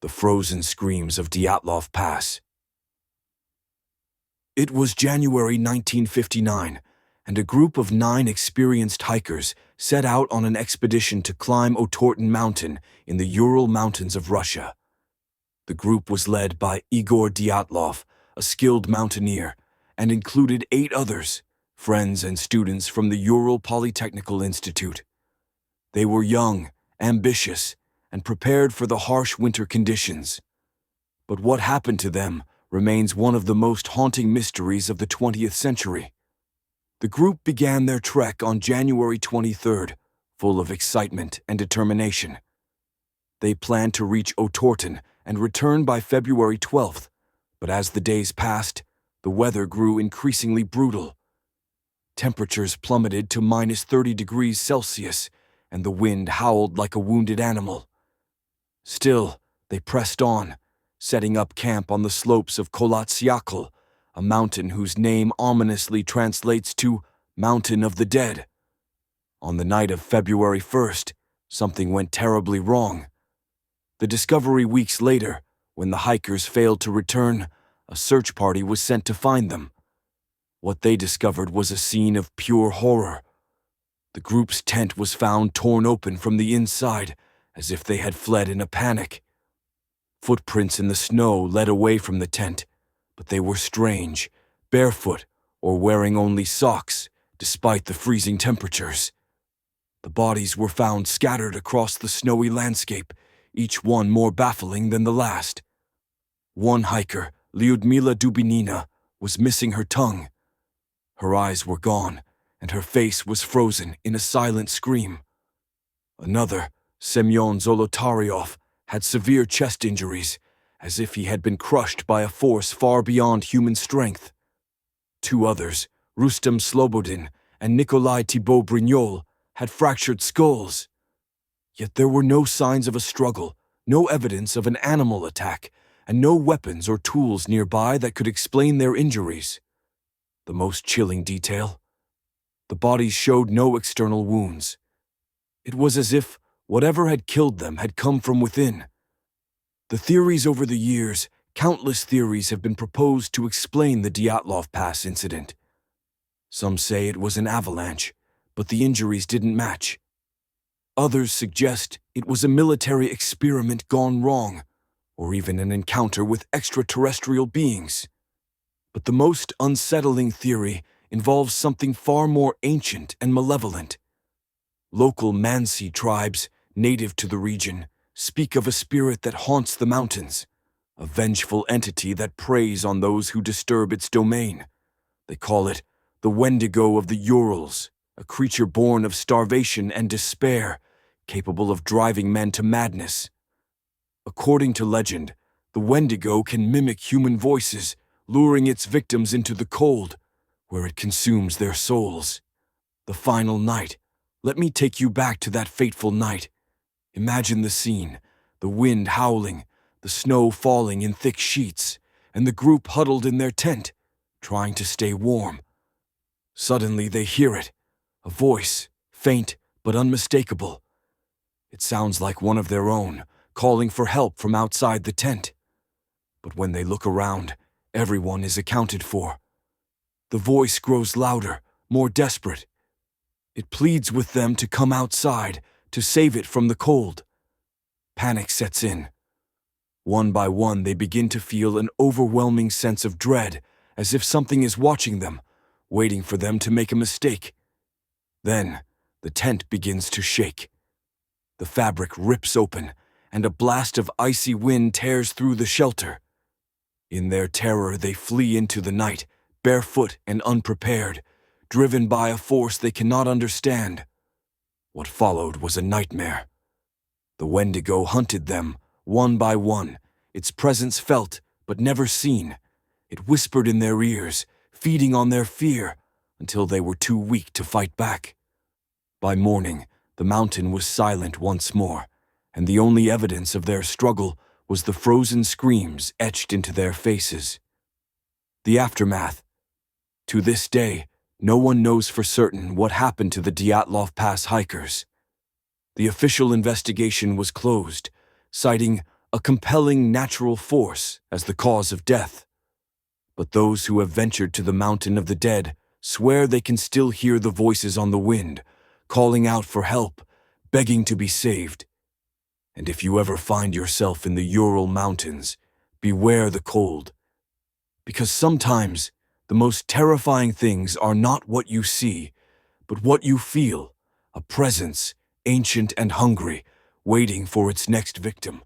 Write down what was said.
the frozen screams of Dyatlov Pass. It was January 1959, and a group of 9 experienced hikers set out on an expedition to climb Otorten Mountain in the Ural Mountains of Russia. The group was led by Igor Dyatlov, a skilled mountaineer, and included 8 others, friends and students from the Ural Polytechnical Institute. They were young, ambitious, and prepared for the harsh winter conditions. But what happened to them remains one of the most haunting mysteries of the 20th century. The group began their trek on January 23rd, full of excitement and determination. They planned to reach Otorten and return by February 12th, but as the days passed, the weather grew increasingly brutal. Temperatures plummeted to -30 degrees Celsius, and the wind howled like a wounded animal. Still, they pressed on, setting up camp on the slopes of Kolatsiakl, a mountain whose name ominously translates to Mountain of the Dead. On the night of February 1st, something went terribly wrong. The discovery weeks later, when the hikers failed to return, a search party was sent to find them. What they discovered was a scene of pure horror. The group's tent was found torn open from the inside, as if they had fled in a panic. Footprints in the snow led away from the tent, but they were strange, barefoot, or wearing only socks, despite the freezing temperatures. The bodies were found scattered across the snowy landscape, each one more baffling than the last. One hiker, Lyudmila Dubinina, was missing her tongue. Her eyes were gone, and her face was frozen in a silent scream. Another, Semyon Zolotaryov, had severe chest injuries, as if he had been crushed by a force far beyond human strength. 2 others, Rustem Slobodin and Nikolai Thibault Brignol, had fractured skulls. Yet there were no signs of a struggle, no evidence of an animal attack, and no weapons or tools nearby that could explain their injuries. The most chilling detail: the bodies showed no external wounds. It was as if whatever had killed them had come from within. The theories over the years, countless theories have been proposed to explain the Dyatlov Pass incident. Some say it was an avalanche, but the injuries didn't match. Others suggest it was a military experiment gone wrong, or even an encounter with extraterrestrial beings. But the most unsettling theory involves something far more ancient and malevolent. Local Mansi tribes, native to the region, speak of a spirit that haunts the mountains, a vengeful entity that preys on those who disturb its domain. They call it the Wendigo of the Urals, a creature born of starvation and despair, capable of driving men to madness. According to legend, the Wendigo can mimic human voices, luring its victims into the cold, where it consumes their souls. The final night. Let me take you back to that fateful night. Imagine the scene: the wind howling, the snow falling in thick sheets, and the group huddled in their tent, trying to stay warm. Suddenly they hear it, a voice, faint but unmistakable. It sounds like one of their own, calling for help from outside the tent. But when they look around, everyone is accounted for. The voice grows louder, more desperate. It pleads with them to come outside, to save it from the cold. Panic sets in. One by one, they begin to feel an overwhelming sense of dread, as if something is watching them, waiting for them to make a mistake. Then, the tent begins to shake. The fabric rips open, and a blast of icy wind tears through the shelter. In their terror, they flee into the night, barefoot and unprepared, driven by a force they cannot understand. What followed was a nightmare. The Wendigo hunted them, one by one, its presence felt but never seen. It whispered in their ears, feeding on their fear, until they were too weak to fight back. By morning, the mountain was silent once more, and the only evidence of their struggle was the frozen screams etched into their faces. The aftermath. To this day, no one knows for certain what happened to the Dyatlov Pass hikers. The official investigation was closed, citing a compelling natural force as the cause of death. But those who have ventured to the mountain of the dead swear they can still hear the voices on the wind, calling out for help, begging to be saved. And if you ever find yourself in the Ural Mountains, beware the cold. Because sometimes the most terrifying things are not what you see, but what you feel, a presence, ancient and hungry, waiting for its next victim.